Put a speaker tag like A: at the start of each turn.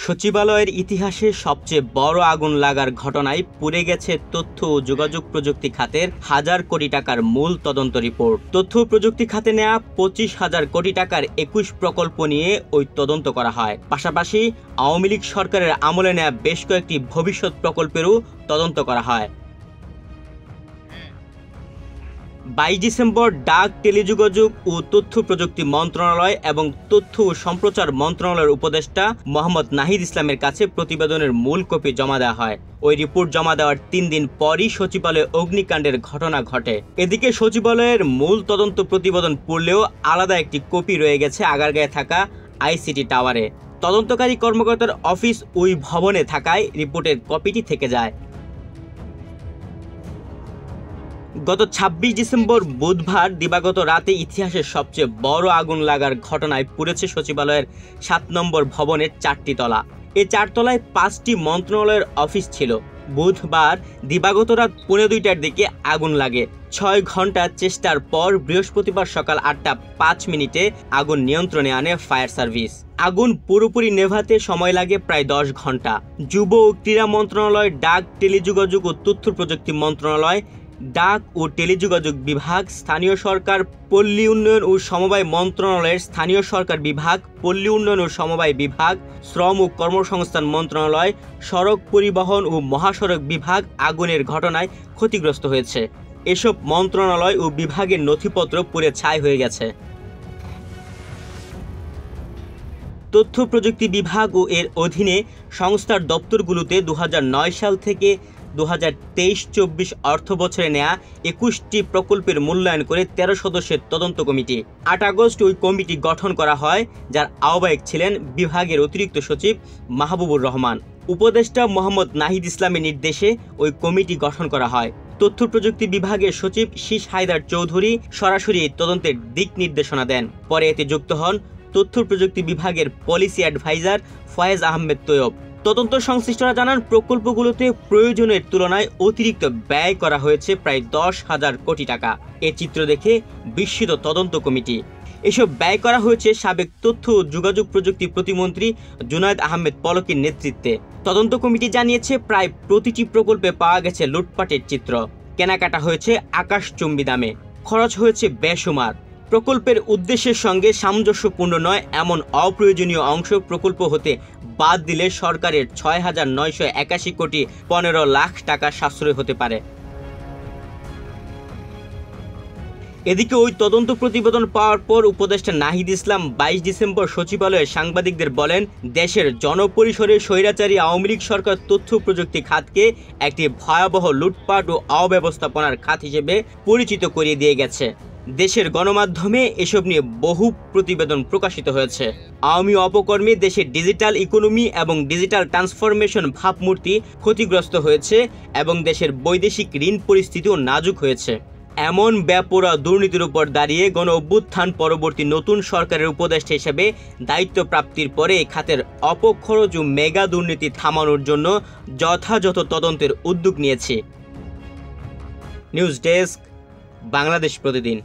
A: সচিবালয়ের ইতিহাসে সবচেয়ে বড় আগুন লাগার ঘটনায় পুড়ে গেছে তথ্য ও যোগাযোগ প্রযুক্তি খাতের হাজার কোটি টাকার মূল তদন্ত রিপোর্ট। তথ্য প্রযুক্তি খাতে নেওয়া 25,000 কোটি টাকার 21 প্রকল্প নিয়ে ওই তদন্ত করা হয়। পাশাপাশি আওয়ামী লীগ সরকারের আমলে নেওয়া বেশ কয়েকটি ভবিষ্যৎ প্রকল্পেরও তদন্ত করা হয়। 22 ডিসেম্বর ডাক, টেলিযোগাযোগ ও তথ্য প্রযুক্তি মন্ত্রণালয় এবং তথ্য ও সম্প্রচার মন্ত্রণালয়ের উপদেষ্টা মোহাম্মদ নাহিদ ইসলামের কাছে প্রতিবেদনের মূল কপি জমা দেওয়া হয়। ওই রিপোর্ট জমা দেওয়ার 3 দিন পরই সচিবালয়ে অগ্নিকাণ্ডের ঘটনা ঘটে। এদিকে সচিবালয়ের মূল তদন্ত প্রতিবেদন পড়লেও আলাদা একটি কপি রয়ে গেছে আগারগাঁয়ে থাকা আইসিটি টাওয়ারে। তদন্তকারী কর্মকর্তার অফিস ওই ভবনে থাকায় রিপোর্টের কপিটি থেকে যায়। গত 26 ডিসেম্বর বুধবার দিবাগত রাতে ইতিহাসের সবচেয়ে বড় আগুন লাগার ঘটনায় পুড়েছে সচিবালয়ের 7 নম্বর ভবনের 4টি তলা। এই 4 তলায় 5টি মন্ত্রণালয়ের অফিস ছিল। বুধবার দিবাগত রাত 2:45টার দিকে আগুন লাগে। 6 ঘন্টা চেষ্টার পর বৃহস্পতিবার সকাল 8টা 5 মিনিটে আগুন নিয়ন্ত্রণে আনে ফায়ার সার্ভিস। আগুন পুরোপুরি নেভাতে সময় লাগে প্রায় 10 ঘন্টা। যুব ও ক্রীড়া মন্ত্রণালয়, ডাক, টেলিযোগাযোগ ও তথ্য প্রযুক্তি মন্ত্রণালয়, ডাক ও টেলিযোগাযোগ বিভাগ, স্থানীয় সরকার, পল্লী উন্নয়ন ও সমবায় মন্ত্রণালয়ের স্থানীয় সরকার বিভাগ, পল্লী উন্নয়ন ও সমবায় বিভাগ, শ্রম ও কর্মসংস্থান মন্ত্রণালয়, সড়ক পরিবহন ও মহাসড়ক বিভাগ আগুনের ঘটনায় ক্ষতিগ্রস্ত হয়েছে। এসব মন্ত্রণালয় ও বিভাগের নথিপত্র পুড়ে ছাই হয়ে গেছে। তথ্য প্রযুক্তি বিভাগ ও এর অধীনে সংস্থার দপ্তরগুলোতে 2009 সাল থেকে 2023-24 অর্থ বছরে নেয়া 21টি প্রকল্পের মূল্যায়ন করে 13 সদস্যের তদন্ত কমিটি। 8 আগস্ট ওই কমিটি গঠন করা হয়, যার আহ্বায়ক ছিলেন বিভাগের অতিরিক্ত সচিব মাহবুবুর রহমান। উপদেষ্টা মোহাম্মদ নাহিদ ইসলামের নির্দেশে ওই কমিটি গঠন করা হয়। তথ্য প্রযুক্তি বিভাগের সচিব শীষ হায়দার চৌধুরী সরাসরি তদন্তের দিক নির্দেশনা দেন। পরে এতে যুক্ত হন তথ্য প্রযুক্তি বিভাগের পলিসি অ্যাডভাইজার ফয়েজ আহমেদ তৈয়ব। তদন্ত সংশ্লিষ্টরা জানান, প্রকল্পগুলোতে প্রয়োজনের তুলনায় অতিরিক্ত ব্যয় করা হয়েছে প্রায় 10,000 কোটি টাকা। এ চিত্র দেখে বিস্মিত তদন্ত কমিটি। এসব ব্যয় করা হয়েছে সাবেক তথ্য ও যোগাযোগ প্রযুক্তি প্রতিমন্ত্রী জুনায়েদ আহমেদ পলকের নেতৃত্বে। তদন্ত কমিটি জানিয়েছে, প্রায় প্রতিটি প্রকল্পে পাওয়া গেছে লুটপাটের চিত্র। কেনাকাটা হয়েছে আকাশচুম্বী দামে, খরচ হয়েছে বেসুমার। প্রকল্পের উদ্দেশ্যের সঙ্গে সামঞ্জস্যপূর্ণ নয় এমন অপ্রয়োজনীয় অংশ প্রকল্প হতে বাদ দিলে সরকারের 6,981 কোটি 15 লাখ টাকা সাশ্রয় হতে পারে। এদিকে ওই তদন্ত প্রতিবেদন পাওয়ার পর উপদেষ্টা নাহিদ ইসলাম 22 ডিসেম্বর সচিবালয়ে সাংবাদিকদের বলেন, দেশের জনপরিসরে স্বৈরাচারী আওয়ামী লীগ সরকার তথ্য প্রযুক্তি খাতকে একটি ভয়াবহ লুটপাট ও অব্যবস্থাপনার খাত হিসেবে পরিচিত করিয়ে দিয়ে গেছে। দেশের গণমাধ্যমে এসব নিয়ে বহু প্রতিবেদন প্রকাশিত হয়েছে। আওয়ামী অপকর্মে দেশের ডিজিটাল ইকোনমি এবং ডিজিটাল ট্রান্সফরমেশন ভাবমূর্তি ক্ষতিগ্রস্ত হয়েছে এবং দেশের বৈদেশিক ঋণ পরিস্থিতিও নাজুক হয়েছে। এমন বেপরোয়া দুর্নীতির উপর দাঁড়িয়ে গণ অভ্যুত্থান পরবর্তী নতুন সরকারের উপদেষ্টা হিসেবে দায়িত্ব প্রাপ্তির পরে খাতের অপখরচ ও মেগা দুর্নীতি থামানোর জন্য যথাযথ তদন্তের উদ্যোগ নিয়েছে। নিউজ ডেস্ক, বাংলাদেশ প্রতিদিন।